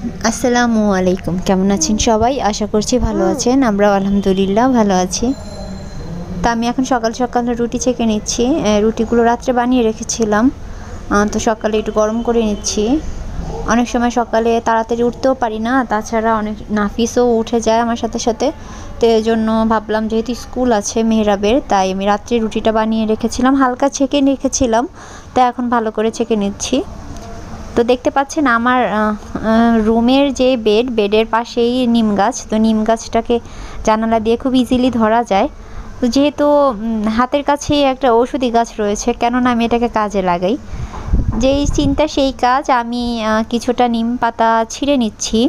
আসসালামু আলাইকুম, কেমন আছেন সবাই? আশা করছি ভালো আছেন। আমরা আলহামদুলিল্লাহ ভালো আছি। তা আমি এখন সকাল সকাল রুটি ছেঁকে নিচ্ছি। রুটিগুলো রাত্রে বানিয়ে রেখেছিলাম, তো সকালে একটু গরম করে নিচ্ছি। অনেক সময় সকালে তাড়াতাড়ি উঠতেও পারি না, তাছাড়া অনেক নাফিসও উঠে যায় আমার সাথে সাথে। তো এই জন্য ভাবলাম যেহেতু স্কুল আছে মেহরাবের, তাই আমি রাত্রে রুটিটা বানিয়ে রেখেছিলাম, হালকা ছেঁকে রেখেছিলাম। তো এখন ভালো করে ছেঁকে নিচ্ছি। তো দেখতে পাচ্ছেন আমার রুমের যে বেডের পাশেই নিম গাছ। তো নিম গাছটাকে জানালা দিয়ে খুব ইজিলি ধরা যায়। তো যেহেতু হাতের কাছেই একটা ঔষধি গাছ রয়েছে, কেননা আমি এটাকে কাজে লাগাই। যেই চিন্তা সেই কাজ। আমি কিছুটা নিম পাতা ছিঁড়ে নিচ্ছি।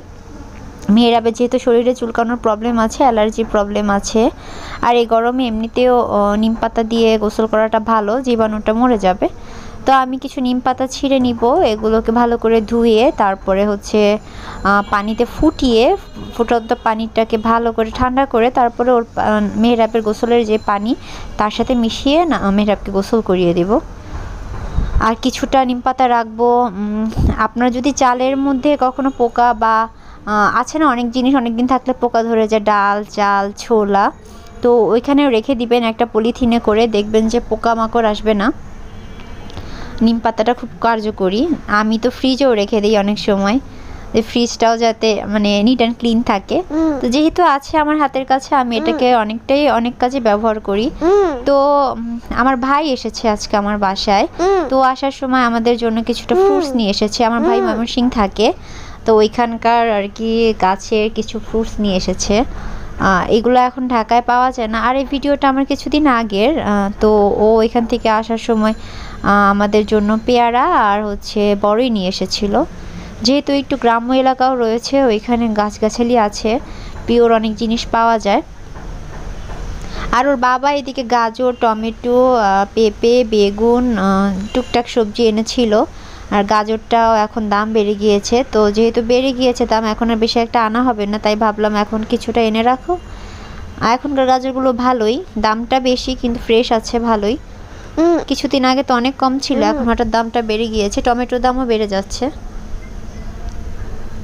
মেয়েরাবে যেহেতু শরীরে চুলকানোর প্রবলেম আছে, অ্যালার্জি প্রবলেম আছে, আর এই গরমে এমনিতেও নিম পাতা দিয়ে গোসল করাটা ভালো, জীবাণুটা মরে যাবে। তো আমি কিছু নিম পাতা ছিঁড়ে নিব, এগুলোকে ভালো করে ধুয়ে তারপরে হচ্ছে পানিতে ফুটন্ত পানিটাকে ভালো করে ঠান্ডা করে তারপরে ওর মেহরাবের গোসলের যে পানি তার সাথে মিশিয়ে মেহরাবকে গোসল করিয়ে দেব। আর কিছুটা নিম পাতা রাখবো। আপনার যদি চালের মধ্যে কখনো পোকা বা আছে না, অনেক জিনিস অনেক দিন থাকলে পোকা ধরে যায়, ডাল, চাল, ছোলা, তো ওইখানেও রেখে দিবেন একটা পলিথিনে করে, দেখবেন যে পোকামাকড় আসবে না। নিম পাতাটা খুব কার্যকরী। আমি তো ফ্রিজেও রেখে দিই অনেক সময়, যে ফ্রিজটাও যাতে মানে নিট অ্যান্ড ক্লিন থাকে। তো যেহেতু আছে আমার হাতের কাছে, আমি এটাকে অনেক কাজে ব্যবহার করি। তো আমার ভাই এসেছে আজকে আমার বাসায়। তো আসার সময় আমাদের জন্য কিছুটা ফ্রুটস নিয়ে এসেছে। আমার ভাই ময়মনসিংহ থাকে, তো ওইখানকার আর কি গাছের কিছু ফ্রুটস নিয়ে এসেছে। এগুলো এখন ঢাকায় পাওয়া যায় না। আর এই ভিডিওটা আমার কিছুদিন আগের। তো ও এখান থেকে আসার সময় আমাদের জন্য পেয়ারা আর হচ্ছে বড়ই নিয়ে এসেছিল। যেহেতু একটু গ্রাম্য এলাকাও রয়েছে, ওইখানে গাছগাছালি আছে, পিওর অনেক জিনিস পাওয়া যায়। আর ওর বাবা এদিকে গাজর, টমেটো, পেঁপে, বেগুন, টুকটাক সবজি এনেছিল। আর গাজরটাও এখন দাম বেড়ে গিয়েছে, তো যেহেতু বেড়ে গিয়েছে দাম, এখন আর বেশি একটা আনা হবে না, তাই ভাবলাম এখন কিছুটা এনে রাখো। এখনকার গাজরগুলো ভালোই, দামটা বেশি কিন্তু ফ্রেশ আছে ভালোই। কিছুদিন আগে তো অনেক কম ছিল, এখন হঠাৎ দামটা বেড়ে গিয়েছে। টমেটোর দামও বেড়ে যাচ্ছে।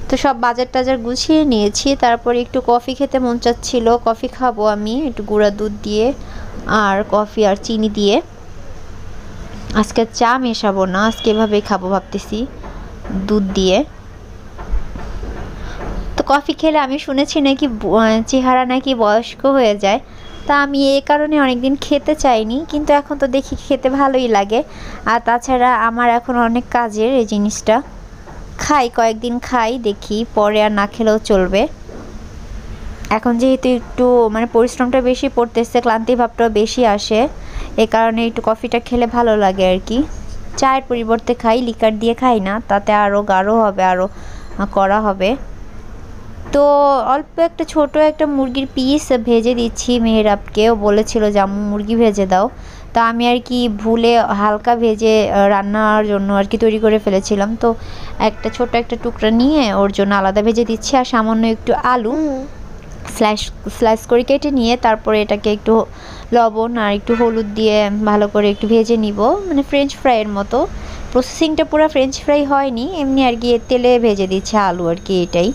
তো সব বাজার টাজার গুছিয়ে নিয়েছি। তারপরে একটু কফি খেতে মন চাচ্ছিল, কফি খাবো আমি একটু গুঁড়া দুধ দিয়ে, আর কফি আর চিনি দিয়ে। আজকে চা মেশাবো না, আজকে এভাবেই খাবো ভাবতেছি, দুধ দিয়ে। তো কফি খেলে আমি শুনেছি নাকি চেহারা নাকি বয়স্ক হয়ে যায়। তা আমি এই কারণে অনেকদিন খেতে চাইনি, কিন্তু এখন তো দেখি খেতে ভালোই লাগে। আর তাছাড়া আমার এখন অনেক কাজের এই জিনিসটা। কয়েকদিন খাই, দেখি পরে আর না খেলেও চলবে। এখন যেহেতু একটু মানে পরিশ্রমটা বেশি পড়তেছে, ক্লান্তি ভাবটাও বেশি আসে, এ কারণে একটু কফিটা খেলে ভালো লাগে আর কি। চায়ের পরিবর্তে খাই, লিকার দিয়ে খাই না, তাতে আরও গাঢ় হবে, আরও কড়া হবে। তো অল্প একটা ছোট একটা মুরগির পিস ভেজে দিচ্ছি মেহরাবকেও, বলেছিল যে আম্মু মুরগি ভেজে দাও। তো আমি আর কি ভুলে হালকা ভেজে রান্নার জন্য আর কি তৈরি করে ফেলেছিলাম। তো একটা ছোট একটা টুকরা নিয়ে ওর জন্য আলাদা ভেজে দিচ্ছি। আর সামান্য একটু আলু স্লাইস করে কেটে নিয়ে তারপরে এটাকে একটু লবণ আর একটু হলুদ দিয়ে ভালো করে একটু ভেজে নিব, মানে ফ্রেঞ্চ ফ্রাইয়ের মতো। প্রসেসিংটা পুরো ফ্রেঞ্চ ফ্রাই হয়নি, এমনি আর কি তেলে ভেজে দিচ্ছে আলু আর কি, এটাই।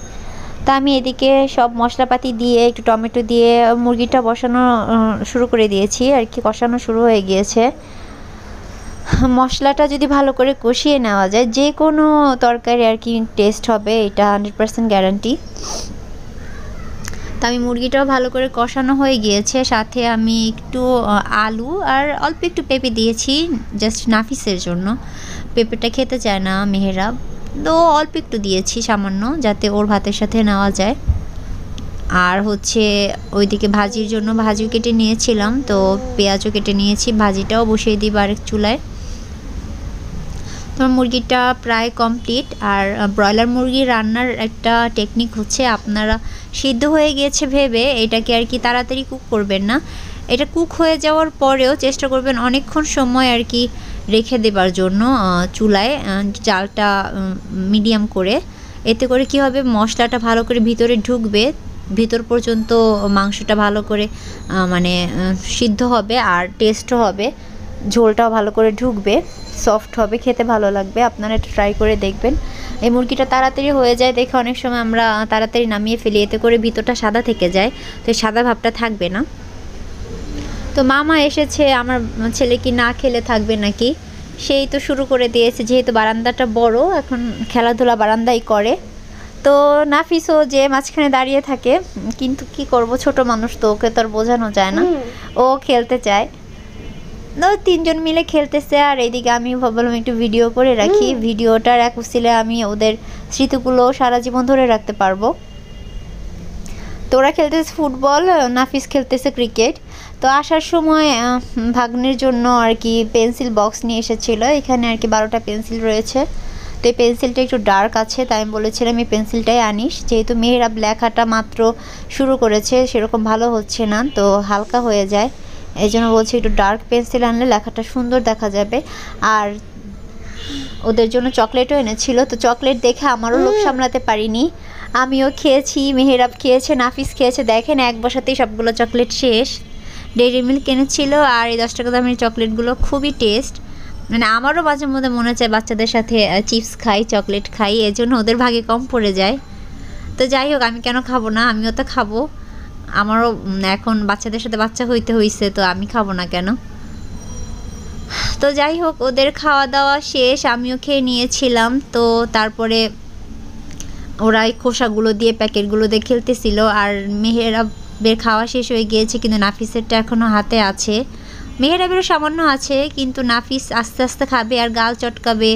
তা আমি এদিকে সব মশলাপাতি দিয়ে একটু টমেটো দিয়ে মুরগিটা বসানো শুরু করে দিয়েছি আর কি, কষানো শুরু হয়ে গিয়েছে। মশলাটা যদি ভালো করে কষিয়ে নেওয়া যায়, যে কোনো তরকারি আর কি টেস্ট হবে, এটা 100% গ্যারান্টি। তা আমি মুরগিটাও ভালো করে কষানো হয়ে গিয়েছে, সাথে আমি একটু আলু আর অল্প একটু পেঁপে দিয়েছি জাস্ট নাফিসের জন্য। পেঁপেটা খেতে চায় না মেহরাব, তো অল্প একটু দিয়েছি সামান্য, যাতে ওর ভাতের সাথে নেওয়া যায়। আর হচ্ছে ওইদিকে ভাজির জন্য ভাজিও কেটে নিয়েছিলাম, তো পেঁয়াজও কেটে নিয়েছি, ভাজিটাও বসিয়ে দিব আরেক চুলায়। তো মুরগিটা প্রায় কমপ্লিট। আর ব্রয়লার মুরগি রান্নার একটা টেকনিক হচ্ছে, আপনারা সিদ্ধ হয়ে গিয়েছে ভেবে এটাকে আর কি তাড়াতাড়ি কুক করবেন না। এটা কুক হয়ে যাওয়ার পরেও চেষ্টা করবেন অনেকক্ষণ সময় আর কি রেখে দেবার জন্য চুলায়, জালটা মিডিয়াম করে। এতে করে কি হবে, মশলাটা ভালো করে ভিতরে ঢুকবে, ভিতর পর্যন্ত মাংসটা ভালো করে মানে সিদ্ধ হবে আর টেস্টও হবে। ঝোলটাও ভালো করে ঢুকবে, সফট হবে, খেতে ভালো লাগবে। আপনারা এটা ট্রাই করে দেখবেন। এই মুরগিটা তাড়াতাড়ি হয়ে যায় দেখে অনেক সময় আমরা তাড়াতাড়ি নামিয়ে ফেলি, এতে করে ভিতরটা সাদা থেকে যায়, তো সাদা ভাবটা থাকবে না। তো মামা এসেছে, আমার ছেলে কি না খেলে থাকবে নাকি, সেই তো শুরু করে দিয়েছে। যেহেতু বারান্দাটা বড়, এখন খেলাধুলা বারান্দায় করে। তো নাফিসও যে মাঝখানে দাঁড়িয়ে থাকে, কিন্তু কি করব, ছোট মানুষ তো, ওকে তো আর বোঝানো যায় না, ও খেলতে চায়। তো তিনজন মিলে খেলতেছে, আর এইদিকে আমি ভাবলাম একটু ভিডিও করে রাখি। ভিডিওটার এক উসিলে আমি ওদের স্মৃতিগুলো সারা জীবন ধরে রাখতে পারবো। তো ওরা খেলতেছে ফুটবল, নাফিস খেলতেছে ক্রিকেট। তো আসার সময় ভাগ্নের জন্য আর কি পেন্সিল বক্স নিয়ে এসেছিল। এখানে আর কি 12টা পেন্সিল রয়েছে। তো এই পেন্সিলটা একটু ডার্ক আছে, তাই আমি বলেছিলাম এই পেন্সিলটাই আনিস, যেহেতু মেহেরাব লেখাটা মাত্র শুরু করেছে, সেরকম ভালো হচ্ছে না, তো হালকা হয়ে যায়, এই জন্য বলছি একটু ডার্ক পেন্সিল আনলে লেখাটা সুন্দর দেখা যাবে। আর ওদের জন্য চকলেটও এনেছিল। তো চকলেট দেখে আমারও লোভ সামলাতে পারিনি, আমিও খেয়েছি, মেহেরাব খেয়েছে, নাফিস খেয়েছে। দেখেন এক বসাতেই সবগুলো চকলেট শেষ। ডেইরি মিল্ক কিনেছিল, আর এই 10 টাকা দামের চকলেটগুলো খুবই টেস্ট। মানে আমারও মাঝে মধ্যে মনে চায় বাচ্চাদের সাথে চিপস খাই, চকলেট খাই, এজন্য ওদের ভাগে কম পড়ে যায়। তো যাই হোক, আমি কেন খাবো না, আমিও তো খাবো। আমারও এখন বাচ্চাদের সাথে বাচ্চা হইতে হইছে, তো আমি খাবো না কেন। তো যাই হোক, ওদের খাওয়া দাওয়া শেষ, আমিও খেয়ে নিয়েছিলাম। তো তারপরে ওরা এই খোসাগুলো দিয়ে, প্যাকেটগুলো দিয়ে খেলতেছিল। আর মেহেরাবের খাওয়া শেষ হয়ে গিয়েছে, কিন্তু নাফিসেরটা এখনও হাতে আছে। মেহেরাবেরও সামান্য আছে, কিন্তু নাফিস আস্তে আস্তে খাবে, আর গাল চটকাবে,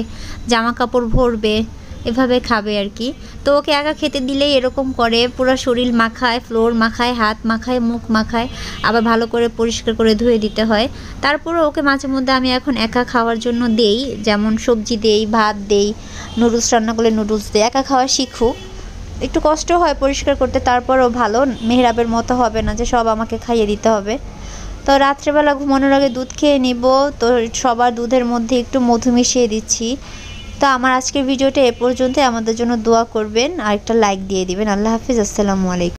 জামা কাপড় ভরবে, এভাবে খাবে আর কি। তো ওকে একা খেতে দিলেই এরকম করে, পুরো শরীর মাখায়, ফ্লোর মাখায়, হাত মাখায়, মুখ মাখায়, আবার ভালো করে পরিষ্কার করে ধুয়ে দিতে হয়। তারপরে ওকে মাঝে মধ্যে আমি এখন একা খাওয়ার জন্য দেই, যেমন সবজি দেই, ভাত দেই, নুডলস রান্না করলে নুডলস দেই। একা খাওয়া শিখুক, একটু কষ্ট হয় পরিষ্কার করতে, তারপরও ভালো, মেহেরাবের মতো হবে না যে সব আমাকে খাইয়ে দিতে হবে। তো রাত্রেবেলা ঘুমানোর আগে দুধ খেয়ে নিব, তো সবার দুধের মধ্যে একটু মধু মিশিয়ে দিচ্ছি। তো আমার আজকের ভিডিওটা এ পর্যন্তই। আমাদের জন্য দোয়া করবেন আর একটা লাইক দিয়ে দিবেন। আল্লাহ হাফিজ, আসসালামু আলাইকুম।